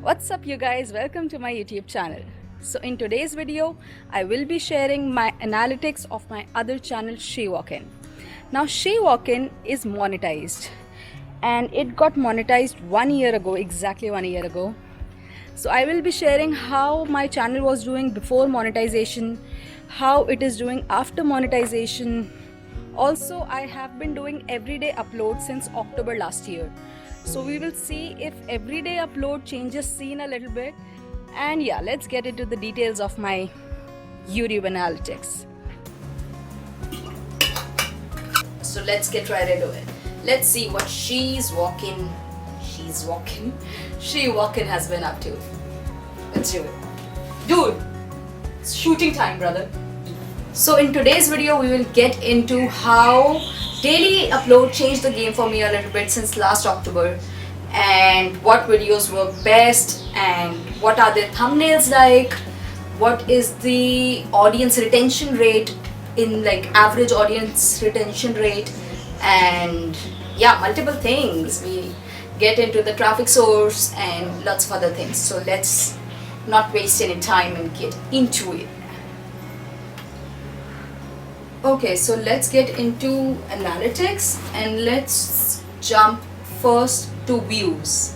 What's up you guys, welcome to my YouTube channel. So in today's video I will be sharing my analytics of my other channel She Walkin. Now She Walkin is monetized and it got monetized 1 year ago, exactly 1 year ago. So I will be sharing how my channel was doing before monetization, how it is doing after monetization. Also I have been doing everyday uploads since October last year. So we will see if everyday upload changes scene a little bit. And yeah, let's get into the details of my YouTube analytics. So let's get right into it. Let's see what She Walkin has been up to. Let's do it. Dude, it's shooting time, brother. So in today's video we will get into how daily upload changed the game for me a little bit since last October, and what videos work best, and what are their thumbnails like, what is the audience retention rate in like average audience retention rate, and yeah, multiple things. We get into the traffic source and lots of other things. So let's not waste any time and get into it. Okay, so let's get into analytics and let's jump first to views.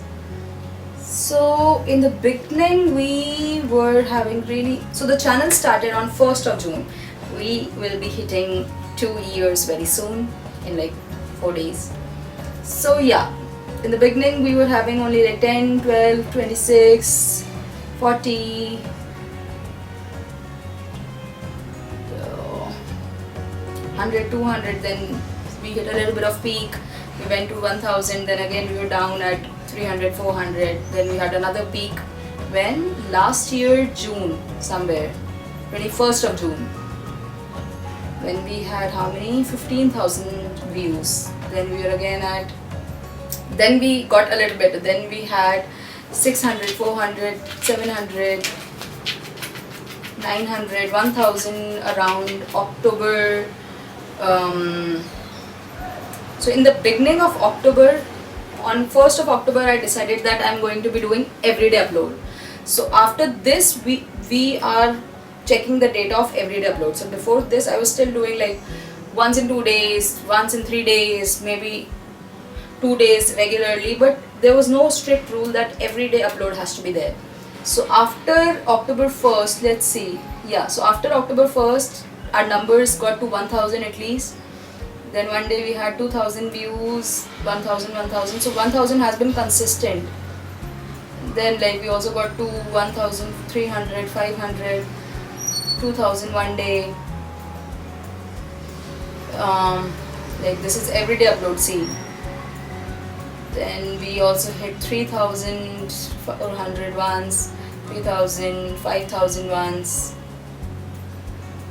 So in the beginning we were having so the channel started on 1st of June. We will be hitting 2 years very soon in like 4 days. So yeah, in the beginning we were having only like 10, 12, 26, 40, 100, 200, then we hit a little bit of peak, we went to 1000, then again we were down at 300, 400, then we had another peak when last year June, somewhere 21st of June, when we had how many, 15,000 views. Then we were again at, then we got a little better, then we had 600, 400, 700, 900, 1000 around October. So in the beginning of October, on 1st of October, I decided that I'm going to be doing everyday upload. So after this, we are checking the data of everyday upload. So before this, I was still doing like once in 2 days, once in 3 days, maybe 2 days regularly, but there was no strict rule that everyday upload has to be there. So after October 1st, let's see. Yeah, so after October 1st, our numbers got to 1000 at least. Then one day we had 2000 views, 1000, 1000. So 1000 has been consistent. Then like we also got to 1300, 500, 2000 one day. Like this is everyday upload, see. Then we also hit 3400 once, 3000, 5000 once,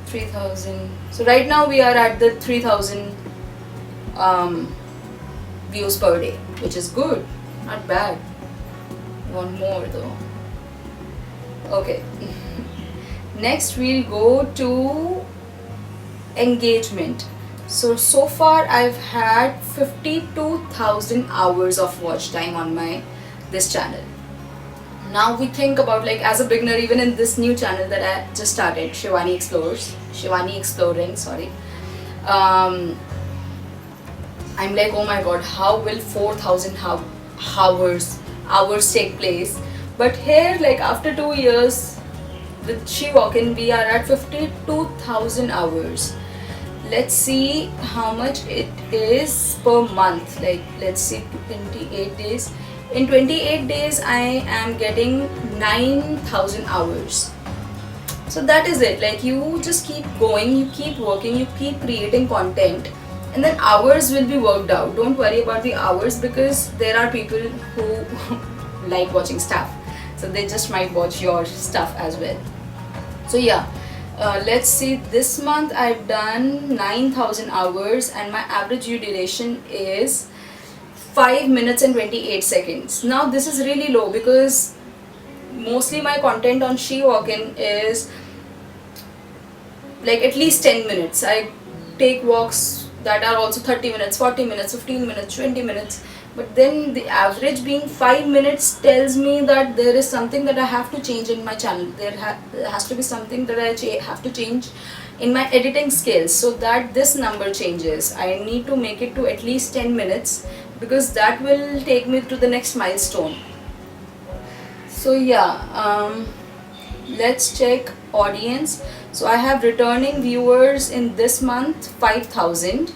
3000. So right now we are at the 3000 views per day, which is good, not bad. Want more though. Okay. Next we'll go to engagement. So far I've had 52,000 hours of watch time on this channel. Now we think about, like, as a beginner, even in this new channel that I just started, Shivani Exploring, sorry. I'm like, oh my god, how will 4,000 hours take place? But here, like after 2 years with She Walkin, we are at 52,000 hours. Let's see how much it is per month. Like, let's see, 28 days. In 28 days, I am getting 9,000 hours. So that is it. Like, you just keep going, you keep working, you keep creating content, and then hours will be worked out. Don't worry about the hours, because there are people who like watching stuff. So they just might watch your stuff as well. So yeah, let's see. This month I've done 9,000 hours and my average view duration is 5 minutes and 28 seconds. Now this is really low because mostly my content on She Walkin is like at least 10 minutes. I take walks that are also 30 minutes, 40 minutes, 15 minutes, 20 minutes. but then the average being 5 minutes tells me that there is something that I have to change in my channel. There has to be something that I have to change in my editing skills so that this number changes. I need to make it to at least 10 minutes because that will take me to the next milestone. So yeah, let's check audience. So I have returning viewers in this month 5,000.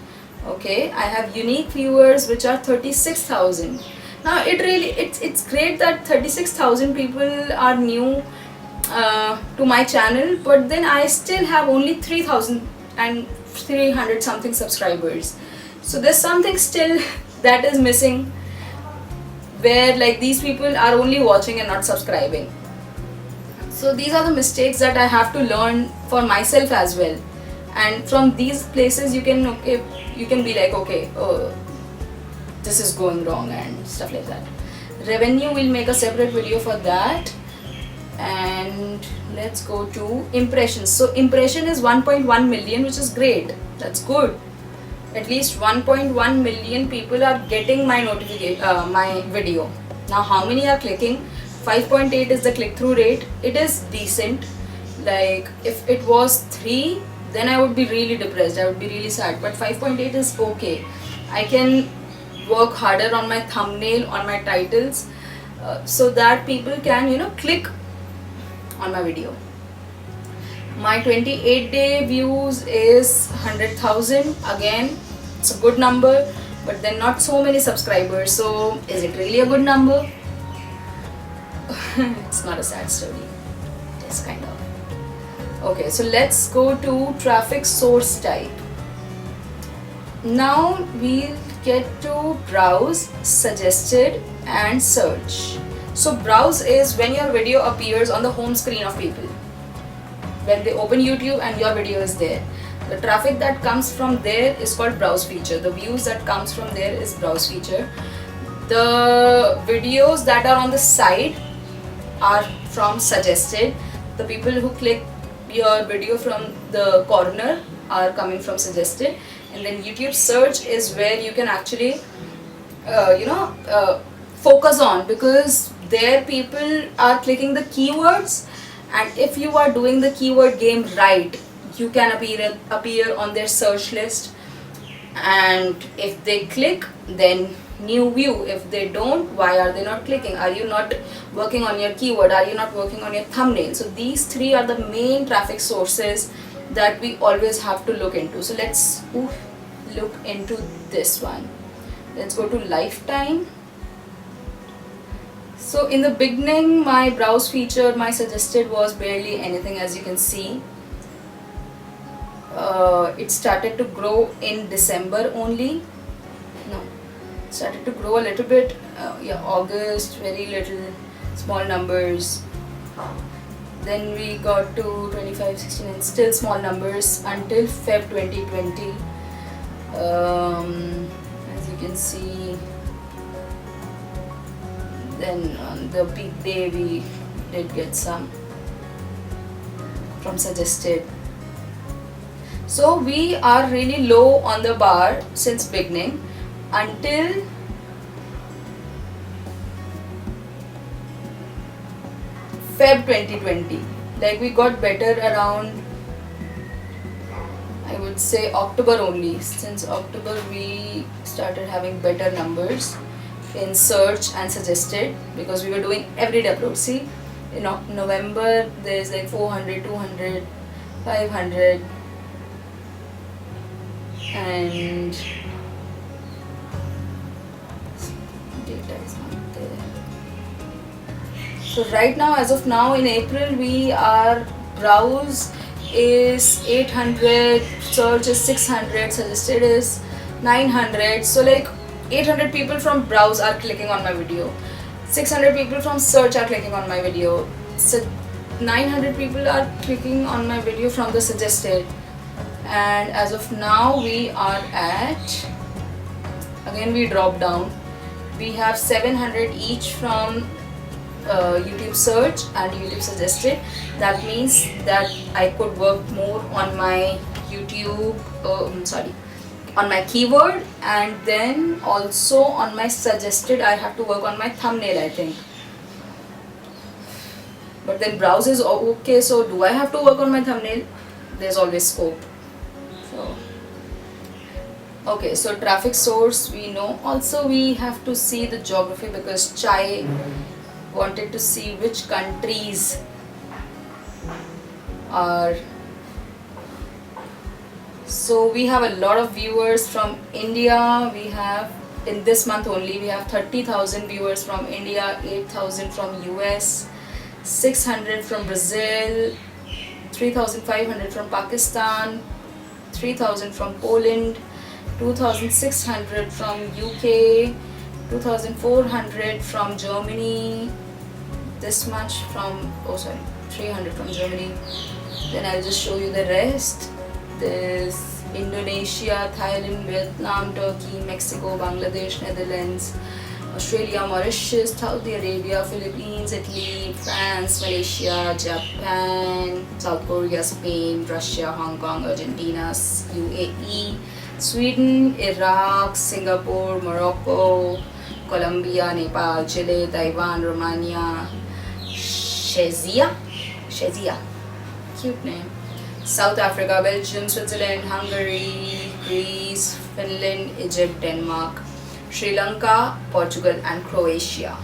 Okay, I have unique viewers which are 36,000. Now it's great that 36,000 people are new to my channel, but then I still have only 3,300 something subscribers. So there's something still that is missing, where like these people are only watching and not subscribing. So these are the mistakes that I have to learn for myself as well. And from these places you can be like, okay, oh, this is going wrong and stuff like that. Revenue, will make a separate video for that. And let's go to impressions. So impression is 1.1 million, which is great. That's good. At least 1.1 million people are getting my notification, my video. Now how many are clicking? 5.8 is the click-through rate. It is decent. Like if it was 3, then I would be really depressed. I would be really sad. But 5.8 is okay. I can work harder on my thumbnail, on my titles, so that people can, click on my video. My 28-day views is 100,000. Again, it's a good number, but then not so many subscribers. So is it really a good number? It's not a sad story. It is kind of. Okay, so let's go to traffic source type. Now we'll get to browse, suggested and search. So browse is when your video appears on the home screen of people. When they open YouTube and your video is there. The traffic that comes from there is called browse feature. The views that comes from there is browse feature. The videos that are on the side are from suggested. The people who click your video from the corner are coming from suggested. And then YouTube search is where you can actually focus on, because there people are clicking the keywords, and if you are doing the keyword game right, you can appear on their search list. And if they click, then new view. If they don't, why are they not clicking? Are you not working on your keyword? Are you not working on your thumbnail? So these three are the main traffic sources that we always have to look into. So let's look into this one. Let's go to lifetime. So in the beginning, my browse feature, my suggested was barely anything, as you can see. It started to grow in December only. No, started to grow a little bit. August, very little, small numbers. Then we got to 25, 16 and still small numbers until Feb 2020. As you can see, then on the peak day we did get some from suggested. So we are really low on the bar since beginning until Feb 2020. Like we got better around, I would say, October only. Since October we started having better numbers in search and suggested, because we were doing everyday upload. See, in November there's like 400, 200, 500 and data is not there. So right now, as of now in April, we are browse is 800, search is 600, suggested is 900. So like 800 people from browse are clicking on my video, 600 people from search are clicking on my video, so 900 people are clicking on my video from the suggested. And as of now we are at, again we drop down, we have 700 each from YouTube search and YouTube suggested. That means that I could work more on my YouTube on my keyword, and then also on my suggested. I have to work on my thumbnail, I think. But then browse is okay, so do I have to work on my thumbnail? There's always scope. So okay, so traffic source we know. Also we have to see the geography, because Chai wanted to see which countries are. So we have a lot of viewers from India. We have, in this month only, we have 30,000 viewers from India, 8,000 from US, 600 from Brazil, 3,500 from Pakistan, 3,000 from Poland, 2,600 from UK, 2,400 from Germany, this much from, 300 from Germany. Then I'll just show you the rest. There's Indonesia, Thailand, Vietnam, Turkey, Mexico, Bangladesh, Netherlands, Australia, Mauritius, Saudi Arabia, Philippines, Italy, France, Malaysia, Japan, South Korea, Spain, Russia, Hong Kong, Argentina, UAE, Sweden, Iraq, Singapore, Morocco, Colombia, Nepal, Chile, Taiwan, Romania, Shezia, cute name, South Africa, Belgium, Switzerland, Hungary, Greece, Finland, Egypt, Denmark, Sri Lanka, Portugal and Croatia.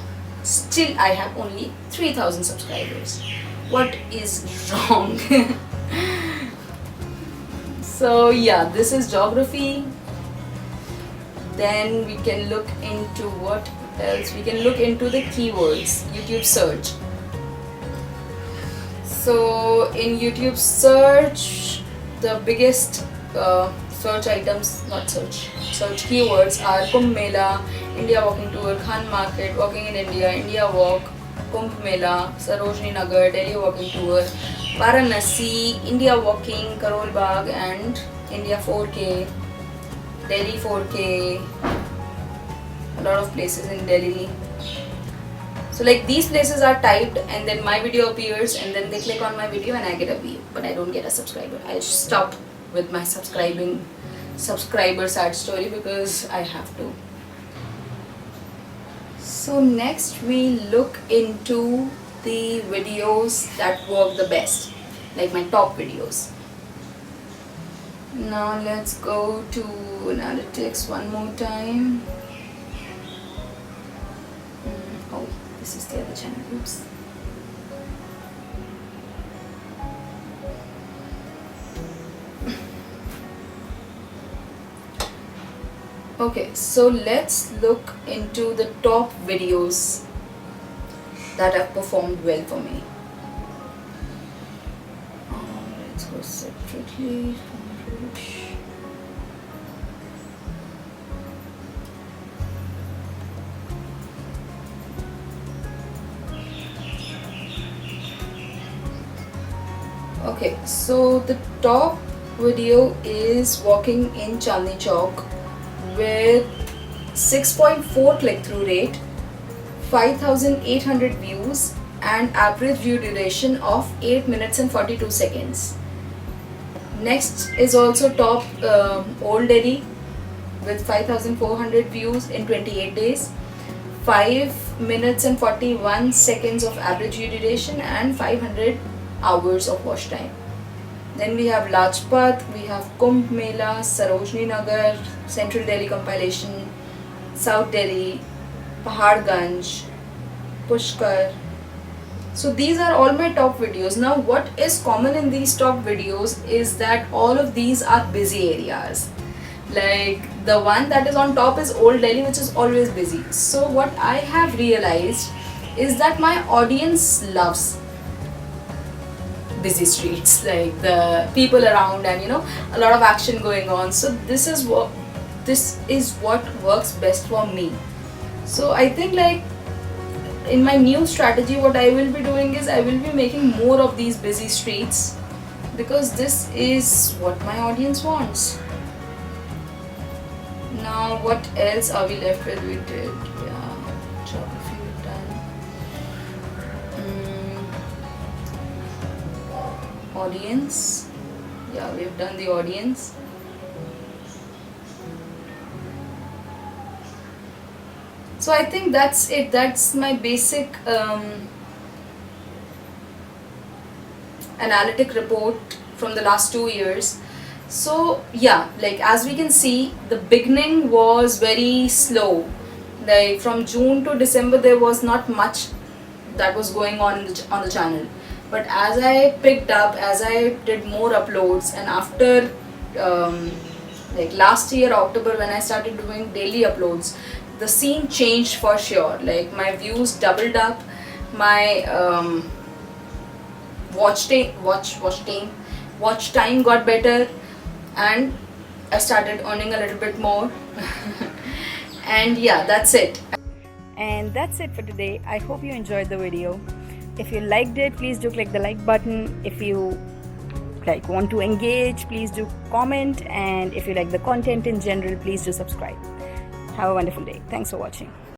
Still I have only 3,000 subscribers. What is wrong? So yeah, this is geography. Then we can look into what else. We can look into the keywords, YouTube search. So in YouTube search, the biggest search items, search keywords are Kumbh Mela, India Walking Tour, Khan Market, Walking in India, India Walk, Kumbh Mela, Sarojini Nagar, Delhi Walking Tour, Varanasi, India Walking, Karol Bagh and India 4K, Delhi 4K, a lot of places in Delhi. So like these places are typed and then my video appears and then they click on my video and I get a view, but I don't get a subscriber. I stopped with my subscriber sad story because I have to. So next we look into the videos that work the best, like my top videos. Now let's go to analytics one more time. Oh, this is the other channel. Oops. Okay, so let's look into the top videos that have performed well for me. Let's go separately. Okay, so the top video is Walking in Chandni Chowk with 6.4 click-through rate, 5,800 views and average view duration of 8 minutes and 42 seconds. Next is also top Old Delhi with 5,400 views in 28 days, 5 minutes and 41 seconds of average view duration and 500 hours of watch time. Then we have Lajpat, we have Kumbh Mela, Sarojini Nagar, Central Delhi compilation, South Delhi, Paharganj, Pushkar. So these are all my top videos. Now what is common in these top videos is that all of these are busy areas. Like the one that is on top is Old Delhi, which is always busy. So what I have realized is that my audience loves busy streets, like the people around and a lot of action going on. So this is what works best for me. So I think like in my new strategy what I will be doing is I will be making more of these busy streets because this is what my audience wants. Now what else are we left with? We did geography we've done. Audience, we've done the audience. So I think that's it. That's my basic analytic report from the last 2 years. So yeah, like as we can see, the beginning was very slow. Like from June to December, there was not much that was going on on the channel. But as I picked up, as I did more uploads, and after like last year October when I started doing daily uploads, the scene changed for sure. Like my views doubled up, my watch time got better, and I started earning a little bit more. And yeah, that's it. And that's it for today. I hope you enjoyed the video. If you liked it, please do click the like button. If you want to engage, please do comment, and if you like the content in general, please do subscribe. Have a wonderful day. Thanks for watching.